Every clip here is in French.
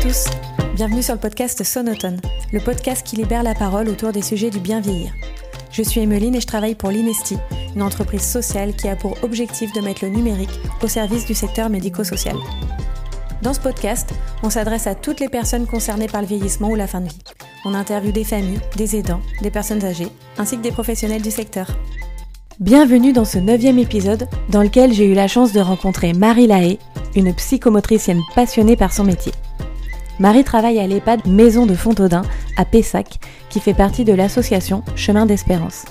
tous, bienvenue sur le podcast Sonotone, le podcast qui libère la parole autour des sujets du bien vieillir. Je suis Emeline et je travaille pour l'Inesti, une entreprise sociale qui a pour objectif de mettre le numérique au service du secteur médico-social. Dans ce podcast, on s'adresse à toutes les personnes concernées par le vieillissement ou la fin de vie. On interviewe des familles, des aidants, des personnes âgées, ainsi que des professionnels du secteur. Bienvenue dans ce 9e épisode dans lequel j'ai eu la chance de rencontrer Marie Lahaye, une psychomotricienne passionnée par son métier. Marie travaille à l'EHPAD Maison de Fontaudin à Pessac, qui fait partie de l'association Chemin d'Espérance.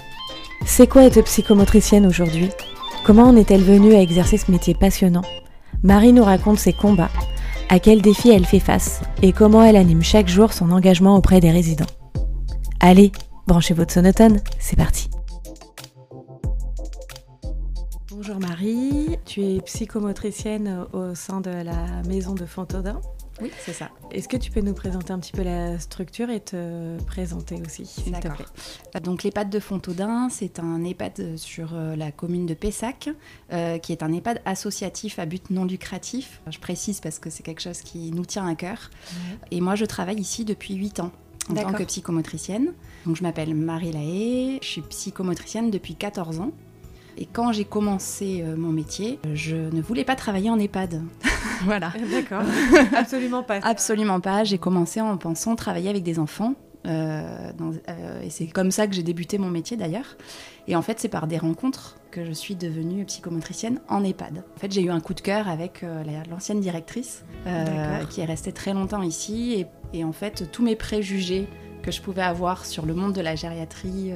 C'est quoi être psychomotricienne aujourd'hui ? Comment en est-elle venue à exercer ce métier passionnant ? Marie nous raconte ses combats, à quels défis elle fait face et comment elle anime chaque jour son engagement auprès des résidents. Allez, branchez votre sonotone, c'est parti. Bonjour Marie, tu es psychomotricienne au sein de la Maison de Fontaudin. Oui, c'est ça. Est-ce que tu peux nous présenter un petit peu la structure et te présenter aussi, s'il te plaît ? Donc l'EHPAD de Fontaudin, c'est un EHPAD sur la commune de Pessac, qui est un EHPAD associatif à but non lucratif. Je précise parce que c'est quelque chose qui nous tient à cœur. Ouais. Et moi, je travaille ici depuis 8 ans en tant que psychomotricienne. Donc je m'appelle Marie Lahaye, je suis psychomotricienne depuis 14 ans. Et quand j'ai commencé mon métier, je ne voulais pas travailler en EHPAD. Voilà. D'accord. Absolument pas. Absolument pas. J'ai commencé en pensant travailler avec des enfants. Et c'est comme ça que j'ai débuté mon métier d'ailleurs. Et en fait, c'est par des rencontres que je suis devenue psychomotricienne en EHPAD. En fait, j'ai eu un coup de cœur avec l'ancienne directrice qui est restée très longtemps ici. Et en fait, tous mes préjugés que je pouvais avoir sur le monde de la gériatrie,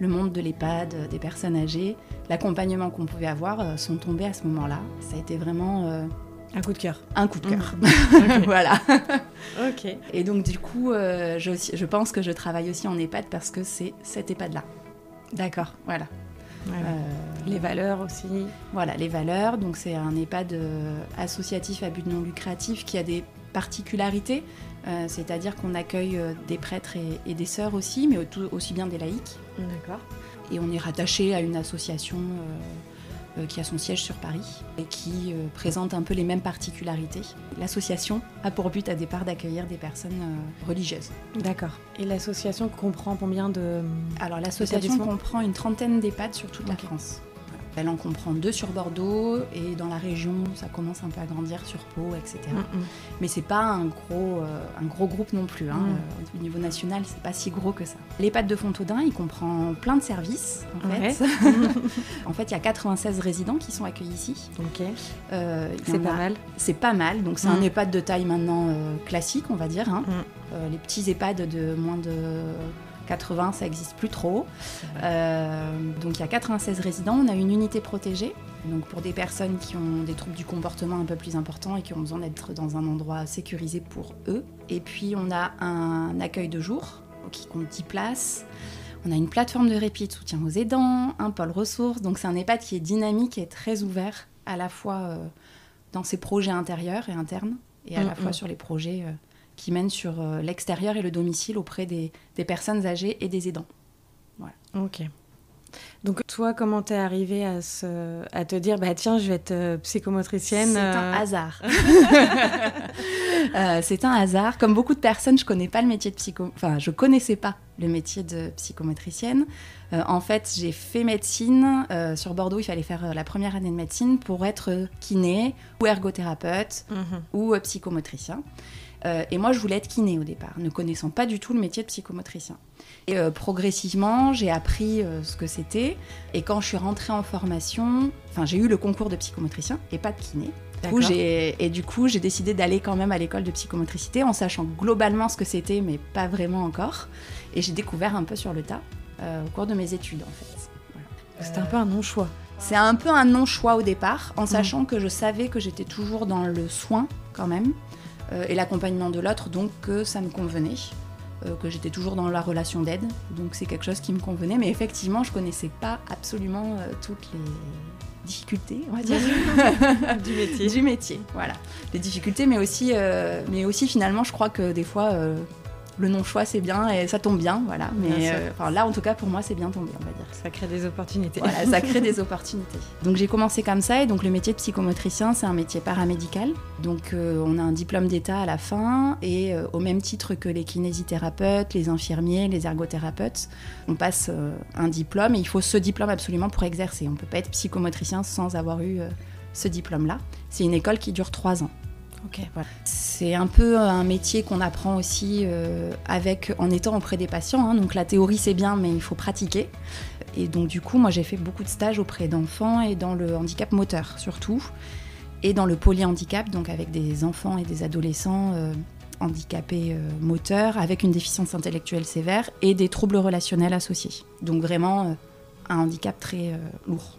le monde de l'EHPAD, des personnes âgées, l'accompagnement qu'on pouvait avoir sont tombés à ce moment-là. Ça a été vraiment... un coup de cœur. Un coup de cœur. Okay. Voilà. Ok. Et donc du coup, je pense que je travaille aussi en EHPAD parce que c'est cet EHPAD-là. D'accord. Voilà. Ouais. Les valeurs aussi. Voilà, les valeurs. Donc c'est un EHPAD associatif à but non lucratif qui a des particularités. C'est-à-dire qu'on accueille des prêtres et des sœurs aussi, mais aussi bien des laïcs. D'accord. Et on est rattaché à une association qui a son siège sur Paris et qui présente un peu les mêmes particularités. L'association a pour but à départ d'accueillir des personnes religieuses. D'accord. Et l'association comprend combien de... Alors l'association comprend une trentaine d'EHPAD sur toute la France. Elle en comprend 2 sur Bordeaux et dans la région, ça commence un peu à grandir sur Pau, etc. Mais c'est pas un gros groupe non plus. Au niveau national, c'est pas si gros que ça. L'EHPAD de Fontaudin, il comprend plein de services, en fait. En fait, il y a 96 résidents qui sont accueillis ici. Ok. C'est pas mal. C'est pas mal. Donc c'est un EHPAD de taille maintenant classique, on va dire. Les petits EHPAD de moins de 80, ça n'existe plus trop. Donc il y a 96 résidents, on a une unité protégée. Donc pour des personnes qui ont des troubles du comportement un peu plus importants et qui ont besoin d'être dans un endroit sécurisé pour eux. Et puis on a un accueil de jour qui compte 10 places. On a une plateforme de répit de soutien aux aidants, un pôle ressources. Donc c'est un EHPAD qui est dynamique et très ouvert à la fois dans ses projets intérieurs et internes et à la fois sur les projets... qui mène sur l'extérieur et le domicile auprès des personnes âgées et des aidants. Voilà. Ok. Donc toi, comment t'es arrivée à te dire, bah tiens, je vais être psychomotricienne C'est un hasard. C'est un hasard. Comme beaucoup de personnes, je connaissais pas le métier de psychomotricienne. En fait, j'ai fait médecine. Sur Bordeaux, il fallait faire la première année de médecine pour être kiné ou ergothérapeute ou psychomotricien. Et moi, je voulais être kiné au départ, ne connaissant pas du tout le métier de psychomotricien. Et progressivement, j'ai appris ce que c'était. Et quand je suis rentrée en formation, j'ai eu le concours de psychomotricien et pas de kiné. Du coup, j'ai décidé d'aller quand même à l'école de psychomotricité en sachant globalement ce que c'était, mais pas vraiment encore. Et j'ai découvert un peu sur le tas au cours de mes études, en fait. Voilà. C'était un peu un non-choix. C'est un peu un non-choix au départ, en sachant que je savais que j'étais toujours dans le soin, quand même. Et l'accompagnement de l'autre, donc que ça me convenait, que j'étais toujours dans la relation d'aide, donc c'est quelque chose qui me convenait, mais effectivement, je connaissais pas absolument toutes les difficultés, on va dire, du métier, voilà. Les difficultés, mais aussi finalement, je crois que des fois, le non-choix, c'est bien et ça tombe bien, voilà. Mais là, en tout cas, pour moi, c'est bien tombé, on va dire. Ça crée des opportunités. Voilà, ça crée des opportunités. Donc j'ai commencé comme ça, et donc le métier de psychomotricien, c'est un métier paramédical. Donc on a un diplôme d'État à la fin, et au même titre que les kinésithérapeutes, les infirmiers, les ergothérapeutes, on passe un diplôme, et il faut ce diplôme absolument pour exercer. On ne peut pas être psychomotricien sans avoir eu ce diplôme-là. C'est une école qui dure 3 ans. Okay. Voilà. C'est un peu un métier qu'on apprend aussi en étant auprès des patients. Hein. Donc la théorie c'est bien, mais il faut pratiquer. Et donc du coup, moi j'ai fait beaucoup de stages auprès d'enfants et dans le handicap moteur surtout. Et dans le polyhandicap, donc avec des enfants et des adolescents handicapés moteurs, avec une déficience intellectuelle sévère et des troubles relationnels associés. Donc vraiment un handicap très lourd.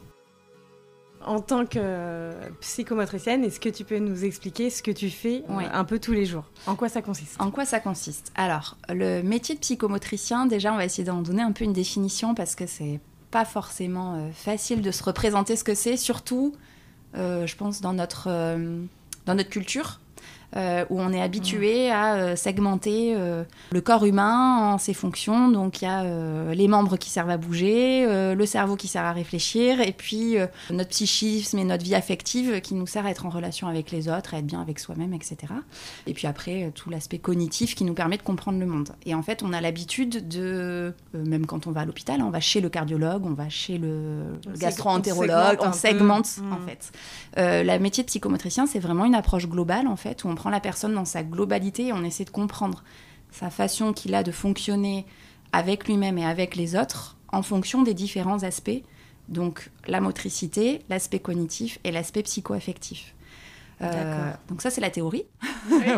En tant que psychomotricienne, est-ce que tu peux nous expliquer ce que tu fais un peu tous les jours ? En quoi ça consiste ? En quoi ça consiste ? Alors, le métier de psychomotricien, déjà, on va essayer d'en donner un peu une définition parce que c'est pas forcément facile de se représenter ce que c'est, surtout, je pense, dans notre culture. Où on est habitué à segmenter le corps humain en ses fonctions. Donc il y a les membres qui servent à bouger, le cerveau qui sert à réfléchir, et puis notre psychisme et notre vie affective qui nous sert à être en relation avec les autres, à être bien avec soi-même, etc. Et puis après, tout l'aspect cognitif qui nous permet de comprendre le monde. Et en fait, on a l'habitude de, même quand on va à l'hôpital, on va chez le cardiologue, on va chez le gastro-entérologue, on segmente en fait. Le métier de psychomotricien, c'est vraiment une approche globale en fait, où on prend la personne dans sa globalité et on essaie de comprendre sa façon qu'il a de fonctionner avec lui-même et avec les autres en fonction des différents aspects, donc la motricité, l'aspect cognitif et l'aspect psycho-affectif. Donc ça, c'est la théorie,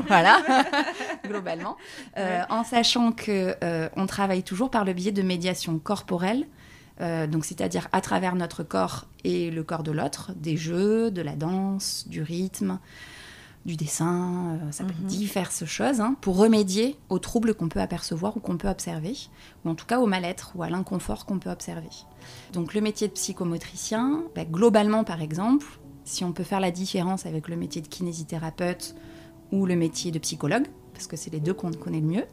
voilà, globalement, en sachant qu'on travaille toujours par le biais de médiation corporelle, donc c'est-à-dire à travers notre corps et le corps de l'autre, des jeux, de la danse, du rythme, du dessin, ça peut être diverses choses, hein, pour remédier aux troubles qu'on peut apercevoir ou qu'on peut observer, ou en tout cas au mal-être ou à l'inconfort qu'on peut observer. Donc le métier de psychomotricien, globalement par exemple, si on peut faire la différence avec le métier de kinésithérapeute ou le métier de psychologue, parce que c'est les deux qu'on connaît le mieux.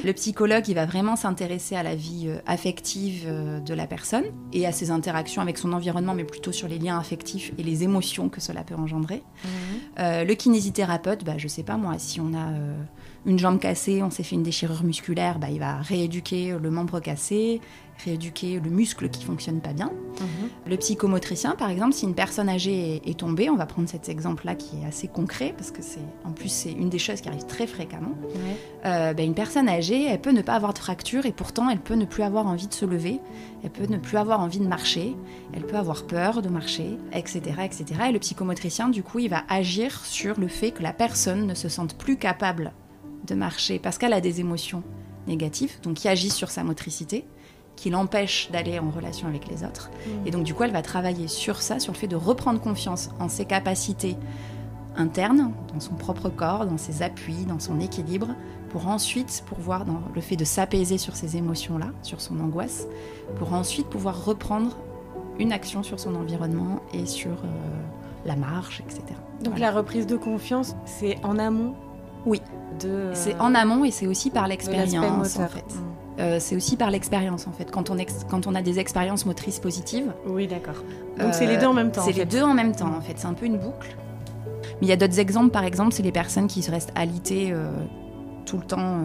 Le psychologue, il va vraiment s'intéresser à la vie affective de la personne et à ses interactions avec son environnement, mais plutôt sur les liens affectifs et les émotions que cela peut engendrer. Le kinésithérapeute, je sais pas moi, si on a une jambe cassée, on s'est fait une déchirure musculaire, il va rééduquer le membre cassé, rééduquer le muscle qui fonctionne pas bien. Le psychomotricien, par exemple, si une personne âgée est tombée, on va prendre cet exemple-là qui est assez concret, parce que en plus c'est une des choses qui arrive très fréquemment. Une personne âgée, elle peut ne pas avoir de fracture et pourtant elle peut ne plus avoir envie de se lever, elle peut ne plus avoir envie de marcher, elle peut avoir peur de marcher, etc., etc. Et le psychomotricien, du coup, il va agir sur le fait que la personne ne se sente plus capable de marcher parce qu'elle a des émotions négatives, donc qui agissent sur sa motricité, qui l'empêche d'aller en relation avec les autres. Et donc, du coup, elle va travailler sur ça, sur le fait de reprendre confiance en ses capacités internes, dans son propre corps, dans ses appuis, dans son équilibre, pour ensuite pouvoir, dans le fait de s'apaiser sur ces émotions-là, sur son angoisse, pour ensuite pouvoir reprendre une action sur son environnement et sur la marche, etc. Donc voilà. La reprise de confiance, c'est en amont. Oui, c'est en amont et c'est aussi par l'expérience, en fait. C'est aussi par l'expérience, en fait. Quand on a des expériences motrices positives... Oui, d'accord. Donc c'est les deux en même temps. C'est les deux en même temps, en fait. C'est un peu une boucle. Mais il y a d'autres exemples, par exemple, c'est les personnes qui se restent alitées tout le temps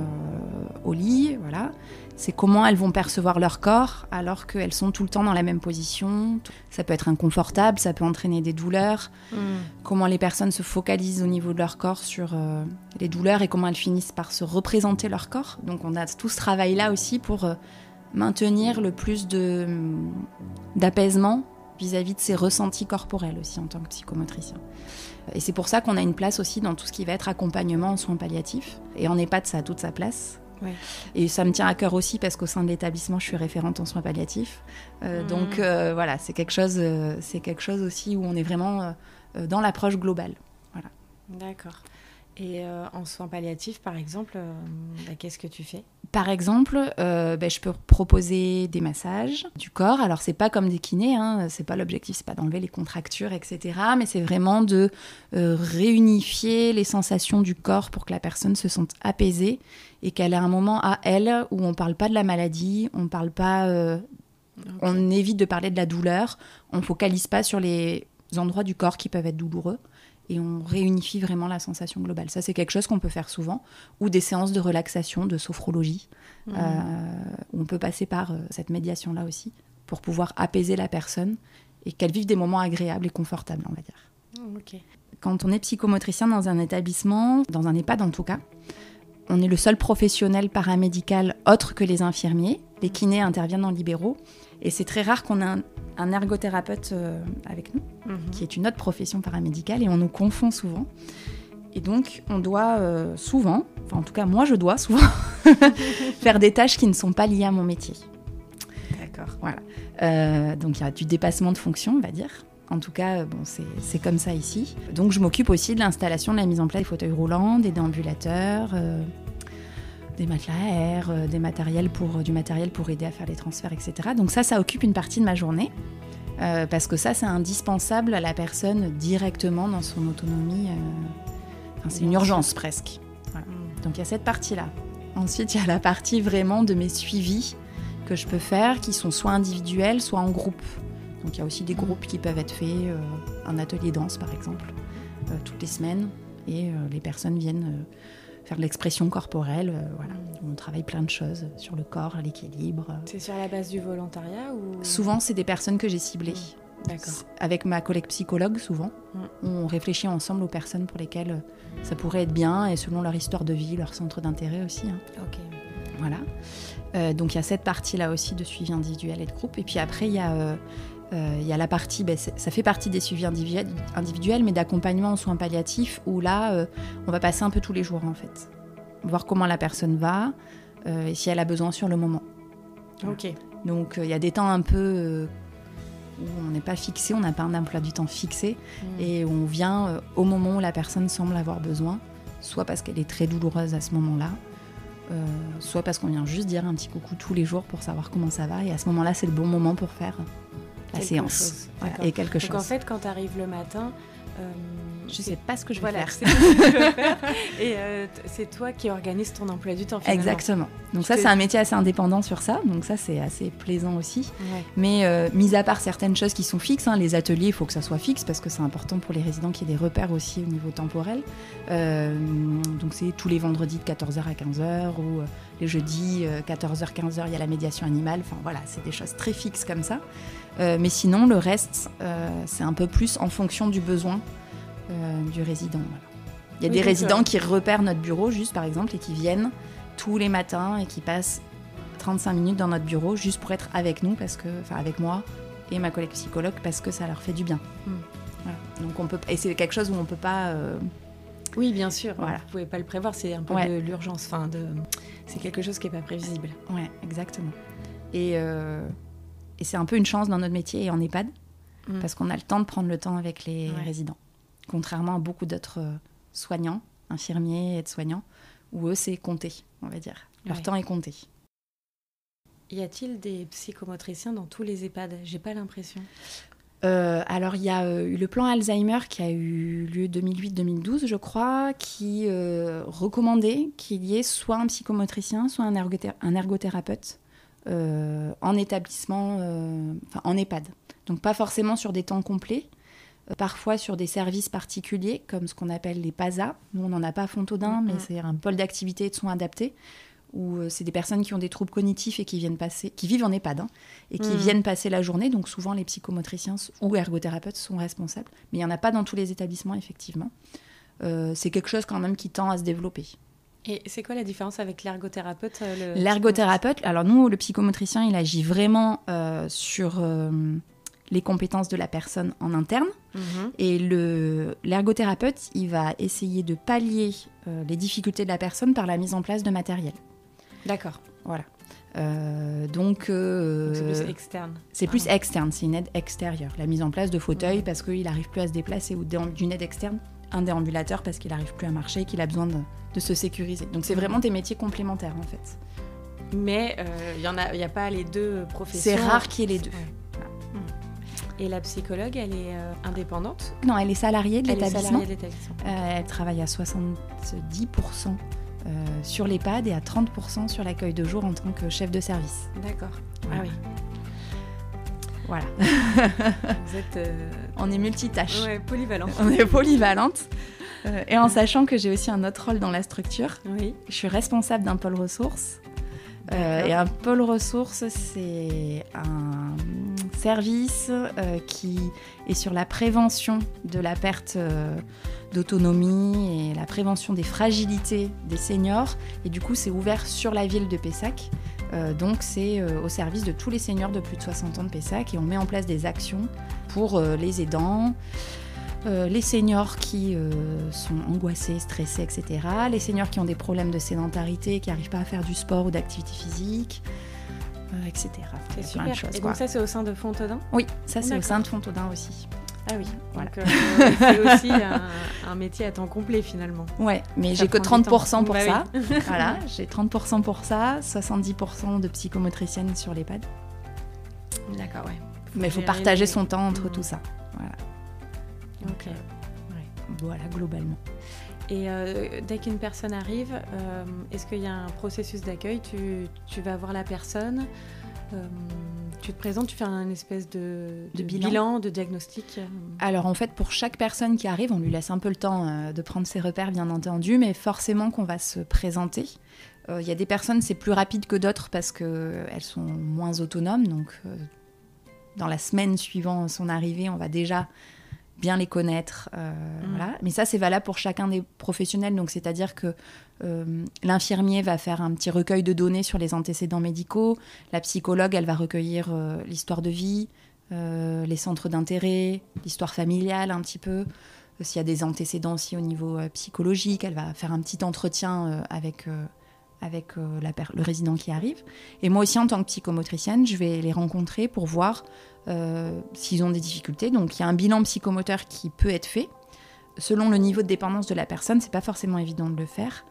au lit, voilà. C'est comment elles vont percevoir leur corps alors qu'elles sont tout le temps dans la même position. Ça peut être inconfortable, ça peut entraîner des douleurs. Comment les personnes se focalisent au niveau de leur corps sur les douleurs et comment elles finissent par se représenter leur corps. Donc on a tout ce travail-là aussi pour maintenir le plus d'apaisement vis-à-vis de ses ressentis corporels aussi en tant que psychomotricien. Et c'est pour ça qu'on a une place aussi dans tout ce qui va être accompagnement en soins palliatifs. Et en EHPAD, ça a toute sa place. Ouais. Et ça me tient à cœur aussi parce qu'au sein de l'établissement, je suis référente en soins palliatifs. Donc voilà, c'est quelque chose aussi où on est vraiment dans l'approche globale. Voilà. D'accord. Et en soins palliatifs, par exemple, qu'est-ce que tu fais ? Par exemple, je peux proposer des massages du corps. Alors, c'est pas comme des kinés, hein, c'est pas l'objectif, c'est pas d'enlever les contractures, etc. Mais c'est vraiment de réunifier les sensations du corps pour que la personne se sente apaisée et qu'elle ait un moment à elle où on parle pas de la maladie, on parle pas Okay. On évite de parler de la douleur, on ne focalise pas sur les endroits du corps qui peuvent être douloureux et on réunifie vraiment la sensation globale. Ça, c'est quelque chose qu'on peut faire souvent, ou des séances de relaxation, de sophrologie. On peut passer par cette médiation-là aussi pour pouvoir apaiser la personne et qu'elle vive des moments agréables et confortables, on va dire. Okay. Quand on est psychomotricien dans un établissement, dans un EHPAD en tout cas, on est le seul professionnel paramédical autre que les infirmiers. Les kinés interviennent en libéraux. Et c'est très rare qu'on ait un ergothérapeute avec nous, qui est une autre profession paramédicale, et on nous confond souvent. Et donc, on doit souvent, enfin en tout cas moi je dois souvent, faire des tâches qui ne sont pas liées à mon métier. D'accord. Voilà. Donc il y a du dépassement de fonction, on va dire. En tout cas, bon, c'est comme ça ici. Donc je m'occupe aussi de l'installation, de la mise en place des fauteuils roulants, des déambulateurs, des matelas à air, du matériel pour aider à faire les transferts, etc. Donc ça occupe une partie de ma journée, parce que ça, c'est indispensable à la personne directement dans son autonomie. C'est une urgence presque. Voilà. Donc il y a cette partie-là. Ensuite, il y a la partie vraiment de mes suivis que je peux faire, qui sont soit individuels, soit en groupe. Donc il y a aussi des groupes qui peuvent être faits, un atelier danse par exemple, toutes les semaines, et les personnes viennent faire de l'expression corporelle. Voilà. On travaille plein de choses sur le corps, l'équilibre. C'est sur la base du volontariat ou... Souvent, c'est des personnes que j'ai ciblées. D'accord. Avec ma collègue psychologue, souvent. On réfléchit ensemble aux personnes pour lesquelles ça pourrait être bien, et selon leur histoire de vie, leur centre d'intérêt aussi. Ok. Voilà. Donc il y a cette partie-là aussi de suivi individuel et de groupe. Et puis après, il y a la partie, ça fait partie des suivis individuels, mais d'accompagnement en soins palliatifs, où là, on va passer un peu tous les jours, en fait. Voir comment la personne va, et si elle a besoin sur le moment. Ok. Donc, il y a des temps un peu où on n'est pas fixé, on n'a pas un emploi du temps fixé, et on vient au moment où la personne semble avoir besoin, soit parce qu'elle est très douloureuse à ce moment-là, soit parce qu'on vient juste dire un petit coucou tous les jours pour savoir comment ça va, et à ce moment-là, c'est le bon moment pour faire la séance. Voilà, et quelque chose. Donc en fait, quand tu arrives le matin... je sais pas ce que je vais faire. C'est ce que tu veux faire. Et c'est toi qui organises ton emploi du temps, finalement. Exactement. Donc ça, c'est un métier assez indépendant sur ça. Donc ça, c'est assez plaisant aussi. Ouais. Mais mis à part certaines choses qui sont fixes, les ateliers, il faut que ça soit fixe parce que c'est important pour les résidents qu'il y ait des repères aussi au niveau temporel. Donc c'est tous les vendredis de 14h à 15h ou les jeudis 14h, 15h, il y a la médiation animale. Enfin voilà, c'est des choses très fixes comme ça. Mais sinon, le reste, c'est un peu plus en fonction du besoin du résident. Voilà. Il y a des résidents qui repèrent notre bureau, juste par exemple, et qui viennent tous les matins et qui passent 35 minutes dans notre bureau juste pour être avec nous, avec moi et ma collègue psychologue, parce que ça leur fait du bien. Voilà. Donc et c'est quelque chose où on ne peut pas... Oui, bien sûr. Voilà. Vous ne pouvez pas le prévoir, c'est un peu de l'urgence. C'est quelque chose qui n'est pas prévisible. Oui, exactement. Et c'est un peu une chance dans notre métier et en EHPAD, parce qu'on a le temps de prendre le temps avec les résidents. Contrairement à beaucoup d'autres soignants, infirmiers, aides-soignants, où eux, c'est compté, on va dire. Leur temps est compté. Y a-t-il des psychomotriciens dans tous les EHPAD ? J'ai pas l'impression. Alors, il y a eu le plan Alzheimer qui a eu lieu 2008-2012, je crois, qui recommandait qu'il y ait soit un psychomotricien, soit un ergothérapeute en établissement, en EHPAD. Donc, pas forcément sur des temps complets. Parfois sur des services particuliers, comme ce qu'on appelle les PASA. Nous, on n'en a pas à Fontaudin, mais c'est un pôle d'activité et de soins adaptés, où c'est des personnes qui ont des troubles cognitifs et qui vivent en EHPAD, et qui viennent passer la journée. Donc souvent, les psychomotriciens ou ergothérapeutes sont responsables. Mais il n'y en a pas dans tous les établissements, effectivement. C'est quelque chose quand même qui tend à se développer. Et c'est quoi la différence avec l'ergothérapeute L'ergothérapeute, alors nous, le psychomotricien, il agit vraiment sur... les compétences de la personne en interne. Et l'ergothérapeute, il va essayer de pallier les difficultés de la personne par la mise en place de matériel. D'accord. Voilà. Donc c'est plus externe. C'est plus externe, c'est une aide extérieure. La mise en place de fauteuils parce qu'il n'arrive plus à se déplacer, ou d'une aide externe, un déambulateur parce qu'il n'arrive plus à marcher et qu'il a besoin de se sécuriser. Donc c'est vraiment des métiers complémentaires en fait. Mais il n'y a pas les deux professions. C'est rare qu'il y ait les deux. Ouais. Et la psychologue, elle est indépendante ? Non, elle est salariée de l'établissement. Elle travaille à 70% sur l'EHPAD et à 30% sur l'accueil de jour en tant que chef de service. D'accord. Voilà. Ah oui. Voilà. Vous êtes... On est multitâches. Ouais, polyvalente. On est polyvalente. Et en sachant que j'ai aussi un autre rôle dans la structure. Oui. Je suis responsable d'un pôle ressources. Et un pôle ressources, c'est un service qui est sur la prévention de la perte d'autonomie et la prévention des fragilités des seniors. Et du coup, c'est ouvert sur la ville de Pessac. Donc, c'est au service de tous les seniors de plus de 60 ans de Pessac. Et on met en place des actions pour les aidants, les seniors qui sont angoissés, stressés, etc. Les seniors qui ont des problèmes de sédentarité, qui n'arrivent pas à faire du sport ou d'activité physique, etc. C'est super. Plein de choses, et donc ça, c'est au sein de Fontodin ? Oui, ça c'est au sein de Fontodin aussi. Ah oui, voilà. Donc, c'est aussi un métier à temps complet finalement. Ouais, mais Ça j'ai que prend du 30% pour temps. ça. Bah oui. Voilà, j'ai 30% pour ça, 70% de psychomotricienne sur l'EHPAD. D'accord, ouais. Mais il faut gérer partager les- son temps entre tout ça. Voilà. Ok. Voilà, globalement. Et dès qu'une personne arrive, est-ce qu'il y a un processus d'accueil ? Tu vas voir la personne, tu te présentes, tu fais un espèce de bilan, de diagnostic. Alors en fait, pour chaque personne qui arrive, on lui laisse un peu le temps de prendre ses repères, bien entendu, mais forcément qu'on va se présenter. Il y a des personnes, c'est plus rapide que d'autres parce qu'elles sont moins autonomes. Donc dans la semaine suivant son arrivée, on va déjà bien les connaître. Voilà. Mais ça, c'est valable pour chacun des professionnels. Donc c'est-à-dire que l'infirmier va faire un petit recueil de données sur les antécédents médicaux. La psychologue, elle va recueillir l'histoire de vie, les centres d'intérêt, l'histoire familiale un petit peu. S'il y a des antécédents aussi au niveau psychologique, elle va faire un petit entretien avec le résident qui arrive. Et moi aussi, en tant que psychomotricienne, je vais les rencontrer pour voir s'ils ont des difficultés. Donc, il y a un bilan psychomoteur qui peut être fait. Selon le niveau de dépendance de la personne, c'est pas forcément évident de le faire.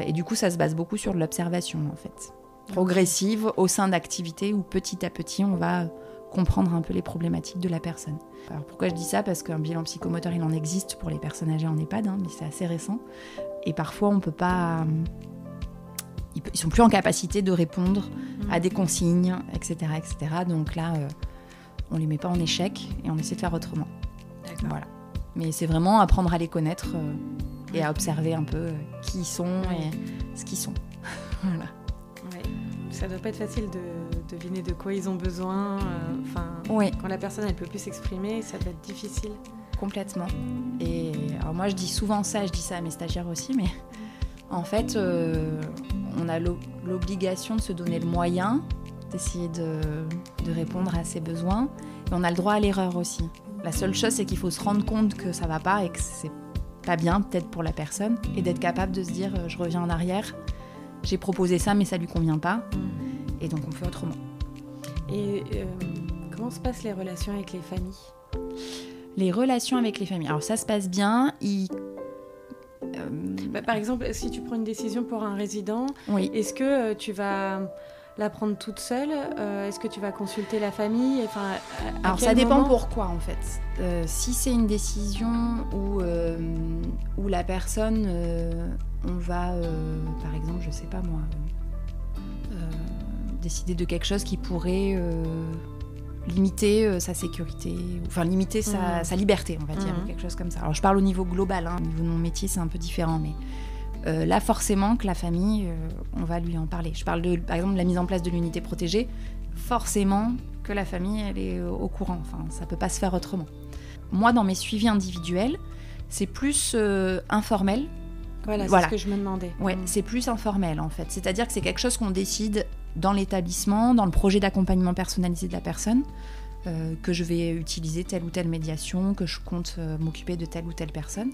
Et du coup, ça se base beaucoup sur l'observation, en fait. Progressive, au sein d'activités où petit à petit, on va comprendre un peu les problématiques de la personne. Alors, pourquoi je dis ça ? Parce qu'un bilan psychomoteur, il en existe pour les personnes âgées en EHPAD, mais c'est assez récent. Et parfois, on peut pas... Ils sont plus en capacité de répondre à des consignes, etc., etc. Donc là, on les met pas en échec et on essaie de faire autrement. D'accord. Voilà. Mais c'est vraiment apprendre à les connaître et à observer un peu qui ils sont et ce qu'ils sont. Voilà. Ouais. Ça doit pas être facile de deviner de quoi ils ont besoin. Oui. Quand la personne elle peut plus s'exprimer, ça doit être difficile. Complètement. Et alors moi, je dis souvent ça, je dis ça à mes stagiaires aussi, mais en fait, on a l'obligation de se donner le moyen d'essayer de répondre à ses besoins. Et on a le droit à l'erreur aussi. La seule chose, c'est qu'il faut se rendre compte que ça va pas et que c'est pas bien, peut-être pour la personne, et d'être capable de se dire, je reviens en arrière, j'ai proposé ça, mais ça lui convient pas, et donc on fait autrement. Et comment se passent les relations avec les familles ? Les relations avec les familles, alors ça se passe bien. Par exemple, si tu prends une décision pour un résident, Oui. est-ce que tu vas la prendre toute seule ? Est-ce que tu vas consulter la famille ? Alors ça dépend pourquoi en fait. Si c'est une décision où la personne, on va, par exemple, je sais pas moi, décider de quelque chose qui pourrait limiter sa sécurité, enfin limiter sa liberté, on va dire, ou quelque chose comme ça. Alors je parle au niveau global, au niveau de mon métier c'est un peu différent, mais là forcément que la famille, on va lui en parler. Je parle par exemple de la mise en place de l'unité protégée, forcément que la famille elle est au courant, enfin ça peut pas se faire autrement. Moi dans mes suivis individuels, c'est plus informel. Voilà, c'est ce que je me demandais. Ouais, c'est plus informel en fait, c'est-à-dire que c'est quelque chose qu'on décide dans l'établissement, dans le projet d'accompagnement personnalisé de la personne, que je vais utiliser telle ou telle médiation, que je compte m'occuper de telle ou telle personne.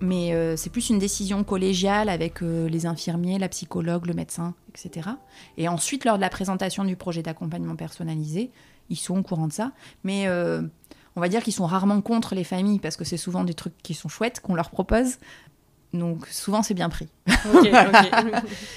Mais c'est plus une décision collégiale avec les infirmiers, la psychologue, le médecin, etc. Et ensuite, lors de la présentation du projet d'accompagnement personnalisé, ils sont au courant de ça. Mais on va dire qu'ils sont rarement contre les familles, parce que c'est souvent des trucs qui sont chouettes qu'on leur propose. Donc souvent c'est bien pris. Okay.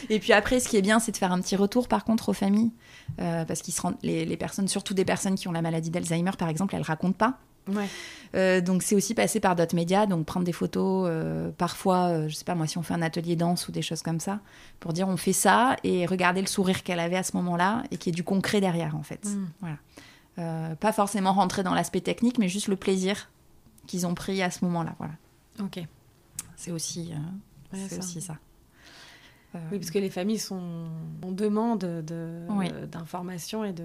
Et puis après ce qui est bien c'est de faire un petit retour par contre aux familles parce qu'ils se rendent, les personnes, surtout des personnes qui ont la maladie d'Alzheimer par exemple, elles racontent pas Ouais. Donc c'est aussi passer par d'autres médias, donc prendre des photos, parfois, je sais pas moi, si on fait un atelier danse ou des choses comme ça, pour dire on fait ça et regarder le sourire qu'elle avait à ce moment-là et qu'il y ait du concret derrière en fait. Voilà. Pas forcément rentrer dans l'aspect technique, mais juste le plaisir qu'ils ont pris à ce moment-là. Voilà. Ok. C'est aussi, aussi ça. Oui, parce que les familles sont en demande d'informations et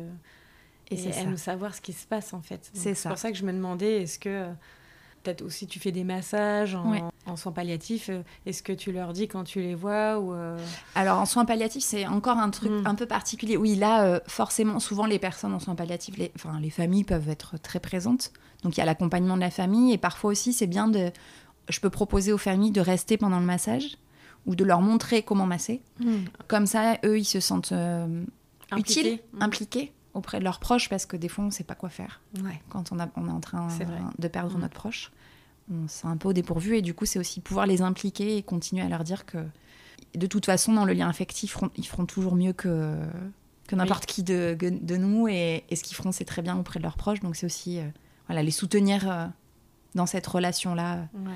aiment savoir ce qui se passe en fait. Donc, c'est pour ça que je me demandais, est-ce que peut-être aussi tu fais des massages en soins palliatifs, est-ce que tu leur dis quand tu les vois ou Alors en soins palliatifs, c'est encore un truc un peu particulier. Oui, là, forcément, souvent les personnes en soins palliatifs, les familles peuvent être très présentes. Donc il y a l'accompagnement de la famille et parfois aussi c'est bien je peux proposer aux familles de rester pendant le massage ou de leur montrer comment masser. Comme ça, eux, ils se sentent utiles, impliqués auprès de leurs proches, parce que des fois, on ne sait pas quoi faire. Ouais. Quand on est en train de perdre notre proche, on se sent un peu au dépourvu. Et du coup, c'est aussi pouvoir les impliquer et continuer à leur dire que, de toute façon, dans le lien affectif, ils feront toujours mieux que n'importe qui de nous. Et ce qu'ils feront, c'est très bien auprès de leurs proches. Donc, c'est aussi les soutenir dans cette relation-là. Ouais.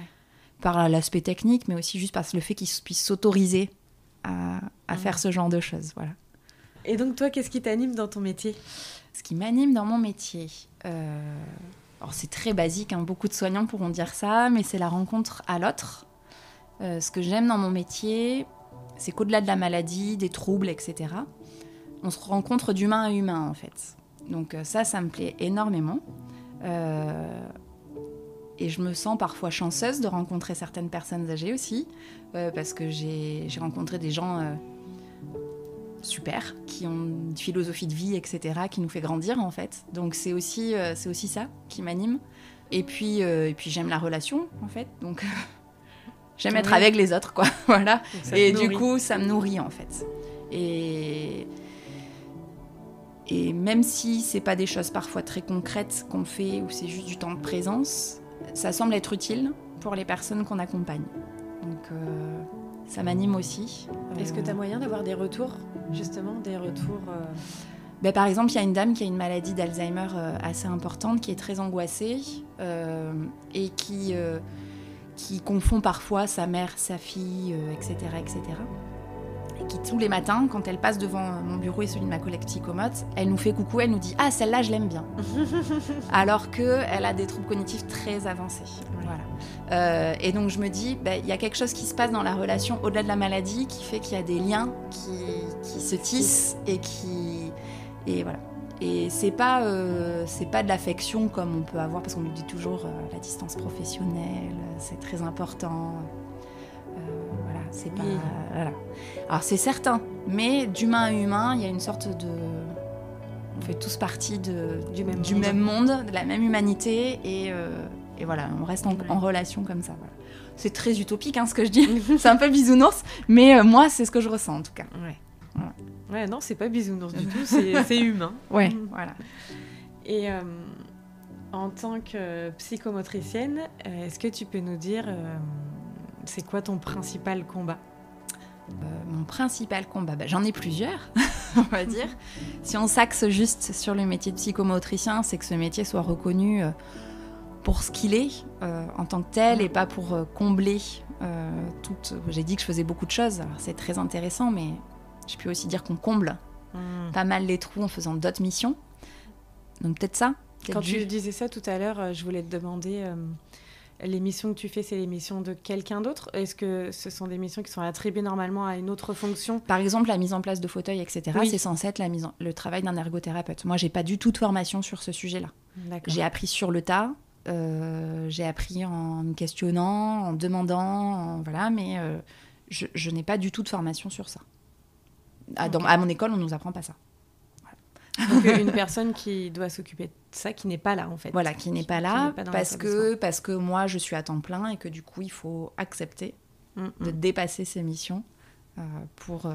Par l'aspect technique, mais aussi juste par le fait qu'ils puissent s'autoriser à faire ce genre de choses. Voilà. Et donc toi, qu'est-ce qui t'anime dans ton métier ? Ce qui m'anime dans mon métier, alors c'est très basique, beaucoup de soignants pourront dire ça, mais c'est la rencontre à l'autre. Ce que j'aime dans mon métier, c'est qu'au-delà de la maladie, des troubles, etc., on se rencontre d'humain à humain, en fait. Donc ça me plaît énormément. Et je me sens parfois chanceuse de rencontrer certaines personnes âgées aussi, parce que j'ai rencontré des gens super, qui ont une philosophie de vie, etc., qui nous fait grandir, en fait. Donc c'est aussi ça qui m'anime. Et puis j'aime la relation, en fait. Donc j'aime être avec les autres, quoi. Voilà. Et du coup, ça me nourrit, en fait. Et même si c'est pas des choses parfois très concrètes qu'on fait, ou c'est juste du temps de présence, ça semble être utile pour les personnes qu'on accompagne. Donc, ça m'anime aussi. Est-ce que tu as moyen d'avoir des retours, justement, Par exemple, il y a une dame qui a une maladie d'Alzheimer assez importante, qui est très angoissée et qui confond parfois sa mère, sa fille, etc., etc. Et qui, tous les matins, quand elle passe devant mon bureau et celui de ma collègue psychomote, elle nous fait coucou, elle nous dit « Ah, celle-là, je l'aime bien !» Alors qu'elle a des troubles cognitifs très avancés. Ouais. Voilà. Et donc, je me dis, y a quelque chose qui se passe dans la relation au-delà de la maladie qui fait qu'il y a des liens qui se tissent et voilà. Et c'est pas de l'affection comme on peut avoir, parce qu'on nous dit toujours la distance professionnelle, c'est très important. C'est pas, voilà. Alors c'est certain, mais d'humain à humain, il y a une sorte de... On fait tous partie du même monde, de la même humanité, et voilà, on reste en relation comme ça. Voilà. C'est très utopique ce que je dis, c'est un peu bisounours, mais moi c'est ce que je ressens en tout cas. Ouais, voilà. Ouais, non, c'est pas bisounours du tout, c'est humain. Ouais, voilà. Et en tant que psychomotricienne, est-ce que tu peux nous dire... c'est quoi ton principal combat ? Mon principal combat, j'en ai plusieurs, on va dire. Si on s'axe juste sur le métier de psychomotricien, c'est que ce métier soit reconnu pour ce qu'il est, en tant que tel, et pas pour combler toute... J'ai dit que je faisais beaucoup de choses, alors c'est très intéressant, mais je peux aussi dire qu'on comble pas mal les trous en faisant d'autres missions. Donc peut-être ça. Quand tu disais ça tout à l'heure, je voulais te demander... les missions que tu fais, c'est les missions de quelqu'un d'autre ? Est-ce que ce sont des missions qui sont attribuées normalement à une autre fonction ? Par exemple, la mise en place de fauteuils, etc., c'est censé être le travail d'un ergothérapeute. Moi, je n'ai pas du tout de formation sur ce sujet-là. D'accord. J'ai appris sur le tas, j'ai appris en me questionnant, en demandant, voilà, mais je n'ai pas du tout de formation sur ça. À mon école, on ne nous apprend pas ça. Donc une personne qui doit s'occuper de ça, qui n'est pas là en fait. Voilà, qui n'est pas là parce que moi je suis à temps plein et que du coup il faut accepter de dépasser ses missions pour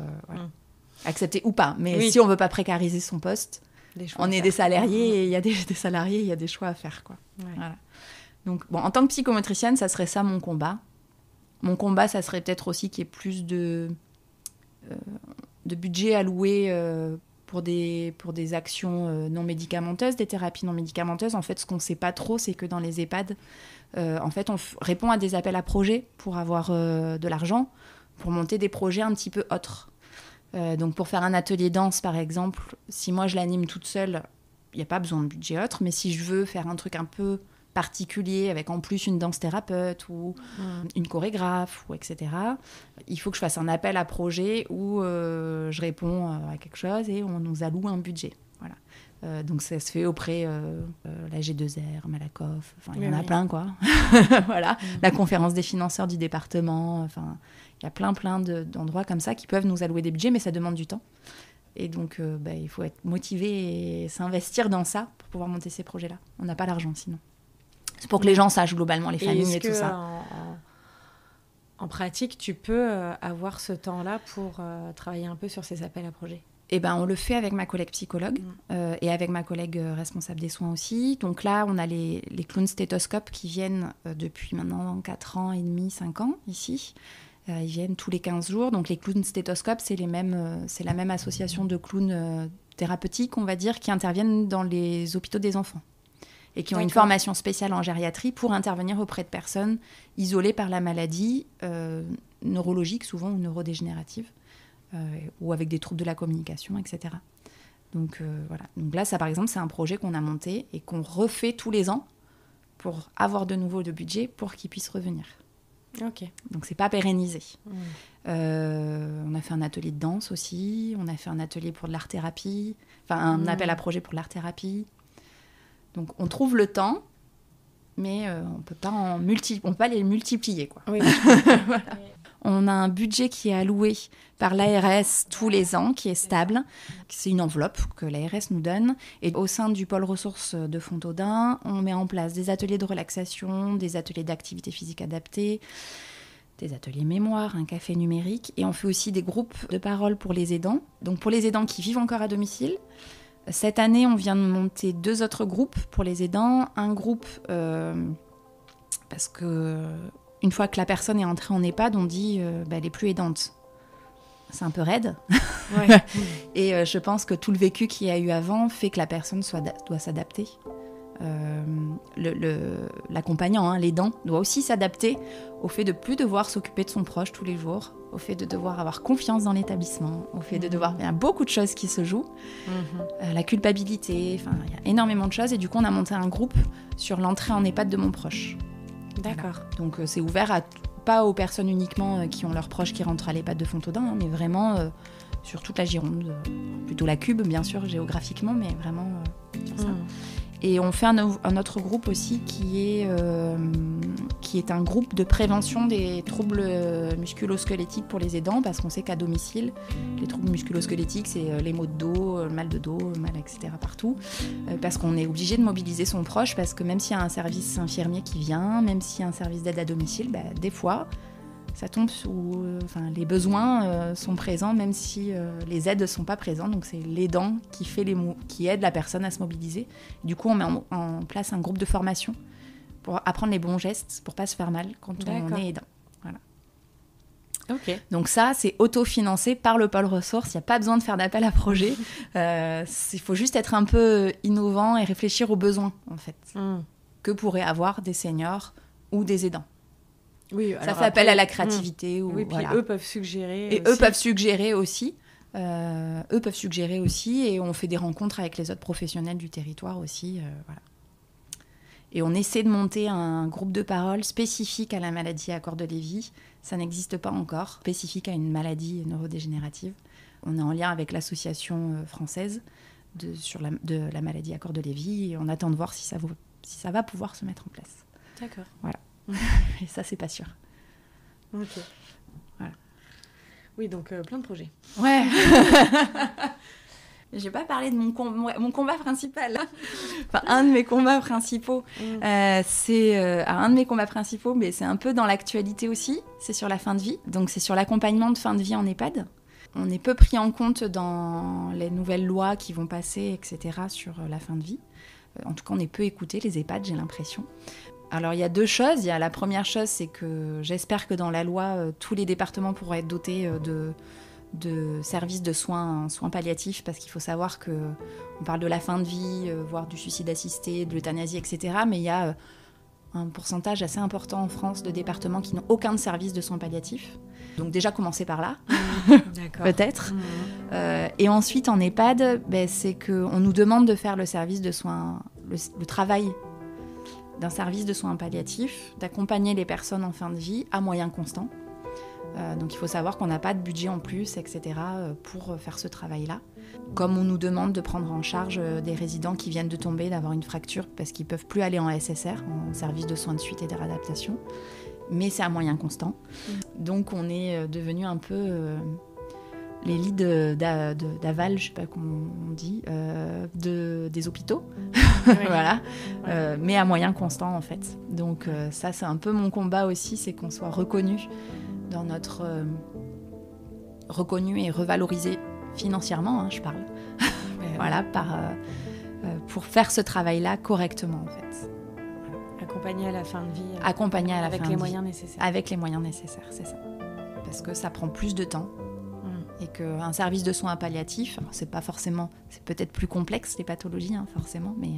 accepter ou pas. Mais si on veut pas précariser son poste, on est des salariés et il y a des salariés, il y a des choix à faire quoi. Ouais. Voilà. Donc en tant que psychomotricienne, ça serait ça mon combat. Mon combat, ça serait peut-être aussi qu'il y ait plus de budget alloué pour des actions non médicamenteuses, des thérapies non médicamenteuses. En fait, ce qu'on ne sait pas trop, c'est que dans les EHPAD, en fait, on répond à des appels à projets pour avoir de l'argent, pour monter des projets un petit peu autres. Donc, pour faire un atelier danse, par exemple, si moi, je l'anime toute seule, il n'y a pas besoin de budget autre. Mais si je veux faire un truc un peu particulier, avec en plus une danse thérapeute ou une chorégraphe, ou etc., il faut que je fasse un appel à projet où je réponds à quelque chose et on nous alloue un budget. Voilà. Donc ça se fait auprès la G2R, Malakoff, il y en a plein, quoi. Voilà. La conférence des financeurs du département, il y a plein d'endroits comme ça qui peuvent nous allouer des budgets, mais ça demande du temps. Et donc, il faut être motivé et s'investir dans ça pour pouvoir monter ces projets-là. On n'a pas l'argent sinon. C'est pour que les gens sachent globalement, les familles et tout ça. En pratique, tu peux avoir ce temps-là pour travailler un peu sur ces appels à projets? Eh ben, on le fait avec ma collègue psychologue et avec ma collègue responsable des soins aussi. Donc là, on a les clowns stéthoscopes qui viennent depuis maintenant 4 ans et demi, 5 ans ici. Ils viennent tous les 15 jours. Donc les clowns stéthoscopes, c'est la même association de clowns thérapeutiques, on va dire, qui interviennent dans les hôpitaux des enfants et qui ont une formation spéciale en gériatrie pour intervenir auprès de personnes isolées par la maladie neurologique, souvent, ou neurodégénérative, ou avec des troubles de la communication, etc. Donc voilà. Donc là, ça, par exemple, c'est un projet qu'on a monté et qu'on refait tous les ans pour avoir de nouveau de budget pour qu'ils puissent revenir. Ok. Donc c'est pas pérennisé. On a fait un atelier de danse aussi, on a fait un atelier pour de l'art-thérapie, un appel à projet pour l'art-thérapie. Donc on trouve le temps, mais on peut pas les multiplier, quoi. Oui. Voilà. On a un budget qui est alloué par l'ARS tous les ans, qui est stable. C'est une enveloppe que l'ARS nous donne. Et au sein du pôle ressources de Fontaudin, on met en place des ateliers de relaxation, des ateliers d'activité physique adaptée, des ateliers mémoire, un café numérique. Et on fait aussi des groupes de parole pour les aidants. Donc pour les aidants qui vivent encore à domicile. Cette année, on vient de monter 2 autres groupes pour les aidants. Un groupe, parce que une fois que la personne est entrée en EHPAD, on dit elle est plus aidante. C'est un peu raide. Ouais. Et je pense que tout le vécu qu'il y a eu avant fait que la personne doit s'adapter. L'accompagnant, l'aidant, doit aussi s'adapter au fait de plus devoir s'occuper de son proche tous les jours, au fait de devoir avoir confiance dans l'établissement, au fait de devoir... Il y a beaucoup de choses qui se jouent. La culpabilité, il y a énormément de choses. Et du coup, on a monté un groupe sur l'entrée en EHPAD de mon proche. D'accord. Voilà. Donc c'est ouvert pas aux personnes uniquement qui ont leurs proches qui rentrent à l'EHPAD de Fontaudin, mais vraiment sur toute la Gironde, plutôt la Cube bien sûr géographiquement, mais vraiment sur ça. Et on fait un autre groupe aussi qui est un groupe de prévention des troubles musculo-squelettiques pour les aidants, parce qu'on sait qu'à domicile, les troubles musculo-squelettiques, c'est les maux de dos, le mal de dos, le mal, etc. partout. Parce qu'on est obligé de mobiliser son proche, parce que même s'il y a un service infirmier qui vient, même s'il y a un service d'aide à domicile, des fois, ça tombe sous... les besoins sont présents, même si les aides ne sont pas présentes. Donc c'est l'aidant qui aide la personne à se mobiliser. Du coup, on met en place un groupe de formation pour apprendre les bons gestes, pour ne pas se faire mal quand on est aidant. Voilà. Okay. Donc ça, c'est autofinancé par le pôle ressources. Il n'y a pas besoin de faire d'appel à projet. Il faut juste être un peu innovant et réfléchir aux besoins, en fait, que pourraient avoir des seniors ou des aidants. Oui, ça fait appel à la créativité. Oui, puis eux peuvent suggérer. Et eux peuvent suggérer aussi. Et on fait des rencontres avec les autres professionnels du territoire aussi. Voilà. Et on essaie de monter un groupe de parole spécifique à la maladie à corps de Lévy. Ça n'existe pas encore, spécifique à une maladie neurodégénérative. On est en lien avec l'association française de la maladie à corps de Lévy. Et on attend de voir si ça va pouvoir se mettre en place. D'accord. Voilà. Et ça, c'est pas sûr. Ok. Voilà. Oui, donc plein de projets. Ouais. J'ai pas parlé de mon combat principal. Un de mes combats principaux. C'est un de mes combats principaux, mais c'est un peu dans l'actualité aussi. C'est sur la fin de vie. Donc, c'est sur l'accompagnement de fin de vie en EHPAD. On est peu pris en compte dans les nouvelles lois qui vont passer, etc., sur la fin de vie. En tout cas, on est peu écoutés, les EHPAD, j'ai l'impression. Alors, il y a 2 choses. Il y a la première chose, c'est que j'espère que dans la loi, tous les départements pourront être dotés de services de soins palliatifs, parce qu'il faut savoir qu'on parle de la fin de vie, voire du suicide assisté, de l'euthanasie, etc. Mais il y a un pourcentage assez important en France de départements qui n'ont aucun service de soins palliatifs. Donc déjà commencer par là, peut-être. Et ensuite en EHPAD, c'est qu'on nous demande de faire le service de soins, le travail d'un service de soins palliatifs, d'accompagner les personnes en fin de vie à moyens constants. Donc il faut savoir qu'on n'a pas de budget en plus, etc. pour faire ce travail-là. Comme on nous demande de prendre en charge des résidents qui viennent de tomber, d'avoir une fracture parce qu'ils ne peuvent plus aller en SSR, en service de soins de suite et de réadaptation. Mais c'est à moyens constants. Donc on est devenu un peu les lits d'aval, je ne sais pas comment on dit, des hôpitaux. Voilà. Mais à moyens constants en fait. Donc ça c'est un peu mon combat aussi, c'est qu'on soit reconnu dans notre reconnu et revalorisé financièrement, je parle. Voilà, pour faire ce travail-là correctement en fait. Accompagner à la fin de vie. Accompagner à la fin de vie. Avec les moyens nécessaires. Avec les moyens nécessaires, c'est ça. Parce que ça prend plus de temps. Et qu'un service de soins palliatifs, alors c'est peut-être plus complexe les pathologies, forcément, mais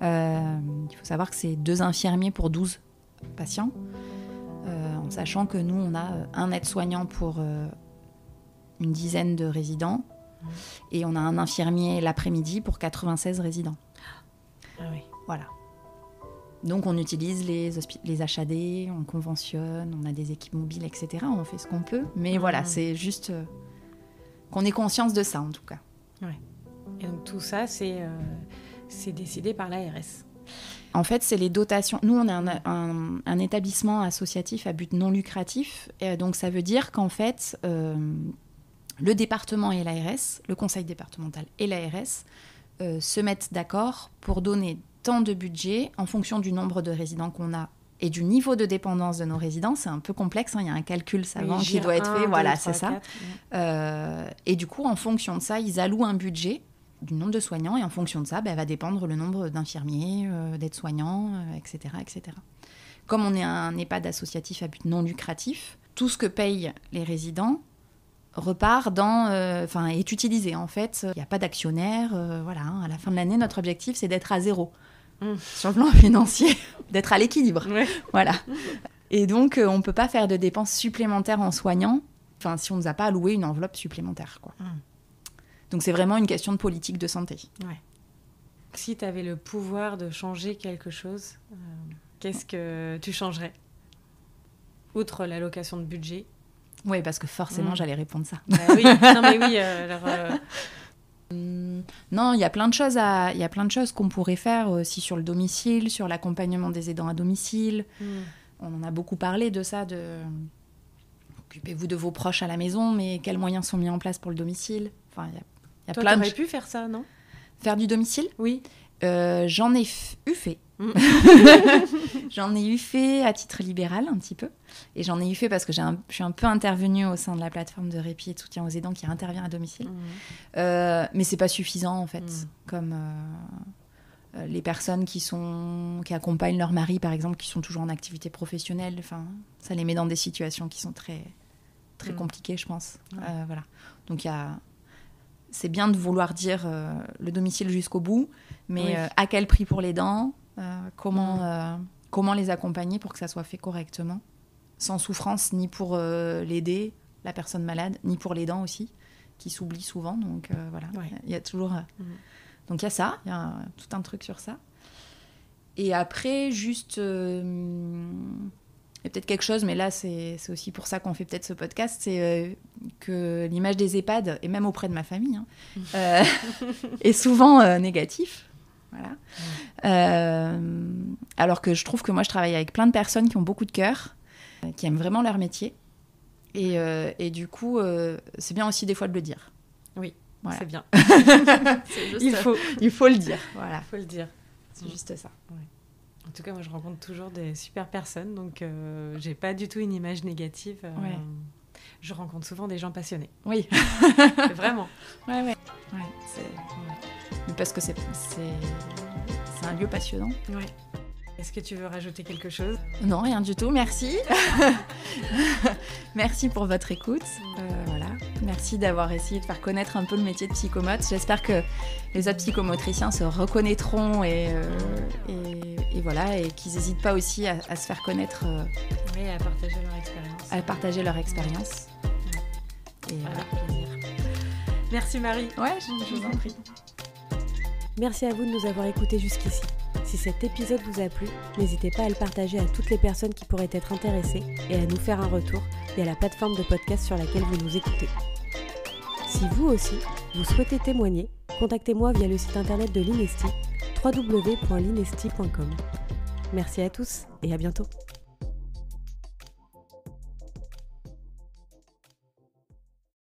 il faut savoir que c'est 2 infirmiers pour 12 patients, en sachant que nous, on a un aide-soignant pour une dizaine de résidents, et on a un infirmier l'après-midi pour 96 résidents. Ah oui. Voilà. Donc on utilise les HAD, on conventionne, on a des équipes mobiles, etc. On fait ce qu'on peut, mais voilà, c'est juste qu'on ait conscience de ça en tout cas. Ouais. Et donc tout ça, c'est décidé par l'ARS. En fait, c'est les dotations. Nous, on est un établissement associatif à but non lucratif, et donc ça veut dire qu'en fait, le département et l'ARS, le conseil départemental et l'ARS se mettent d'accord pour donner tant de budget en fonction du nombre de résidents qu'on a et du niveau de dépendance de nos résidents. C'est un peu complexe, il y a un calcul savant qui doit être fait. Voilà, c'est ça. Et du coup, en fonction de ça, ils allouent un budget du nombre de soignants et en fonction de ça, va dépendre le nombre d'infirmiers, d'aides-soignants, etc., etc. Comme on est un EHPAD associatif à but non lucratif, tout ce que payent les résidents repart est utilisé. En fait, il n'y a pas d'actionnaire. Voilà, à la fin de l'année, notre objectif, c'est d'être à 0. Sur le plan financier, d'être à l'équilibre. Ouais. Voilà. Et donc, on ne peut pas faire de dépenses supplémentaires en soignant si on ne nous a pas alloué une enveloppe supplémentaire, quoi. Donc, c'est vraiment une question de politique de santé. Ouais. Si tu avais le pouvoir de changer quelque chose, qu'est-ce que tu changerais ? Outre l'allocation de budget. Oui, parce que forcément, j'allais répondre ça. Oui. Non, mais oui, non, il y a plein de choses qu'on pourrait faire aussi sur le domicile, sur l'accompagnement des aidants à domicile. On en a beaucoup parlé de ça, occupez-vous de vos proches à la maison, mais quels moyens sont mis en place pour le domicile ? Enfin, il y a Toi, plein de... t'aurais pu faire ça, non ? Faire du domicile ? Oui. J'en ai eu fait. J'en ai eu fait à titre libéral un petit peu, et j'en ai eu fait parce que je suis un peu intervenue au sein de la plateforme de répit et de soutien aux aidants qui intervient à domicile, mais c'est pas suffisant en fait. Comme les personnes qui accompagnent leur mari par exemple, qui sont toujours en activité professionnelle, ça les met dans des situations qui sont très très compliquées, je pense. Voilà. Donc c'est bien de vouloir dire le domicile jusqu'au bout, mais à quel prix pour l'aidant ? Comment les accompagner pour que ça soit fait correctement, sans souffrance ni pour l'aider, la personne malade, ni pour l'aidant aussi, qui s'oublie souvent. Donc voilà, il y a toujours... Donc il y a ça, il y a tout un truc sur ça. Et après, juste... Il y a peut-être quelque chose, mais là, c'est aussi pour ça qu'on fait peut-être ce podcast, c'est que l'image des EHPAD, et même auprès de ma famille, est souvent négative. Voilà. Alors que je trouve que moi, je travaille avec plein de personnes qui ont beaucoup de cœur, qui aiment vraiment leur métier. Et du coup, c'est bien aussi des fois de le dire. Oui, voilà. C'est bien. C'est juste, il faut le dire. Voilà. Il faut le dire. C'est juste ça. Ouais. En tout cas, moi, je rencontre toujours des super personnes, donc j'ai pas du tout une image négative. Je rencontre souvent des gens passionnés. Oui. Vraiment. Ouais. Parce que c'est un lieu passionnant. Ouais. Est-ce que tu veux rajouter quelque chose ? Non, rien du tout, merci. Merci pour votre écoute. Voilà. Merci d'avoir essayé de faire connaître un peu le métier de psychomote. J'espère que les autres psychomotriciens se reconnaîtront et voilà, et qu'ils n'hésitent pas aussi à se faire connaître. Oui, à partager leur expérience. À partager leur expérience. Et avec plaisir. Merci Marie. Ouais, je vous en prie. Merci à vous de nous avoir écoutés jusqu'ici. Si cet épisode vous a plu, n'hésitez pas à le partager à toutes les personnes qui pourraient être intéressées et à nous faire un retour via la plateforme de podcast sur laquelle vous nous écoutez. Si vous aussi, vous souhaitez témoigner, contactez-moi via le site internet de l'Inesti, www.linesti.com. Merci à tous et à bientôt.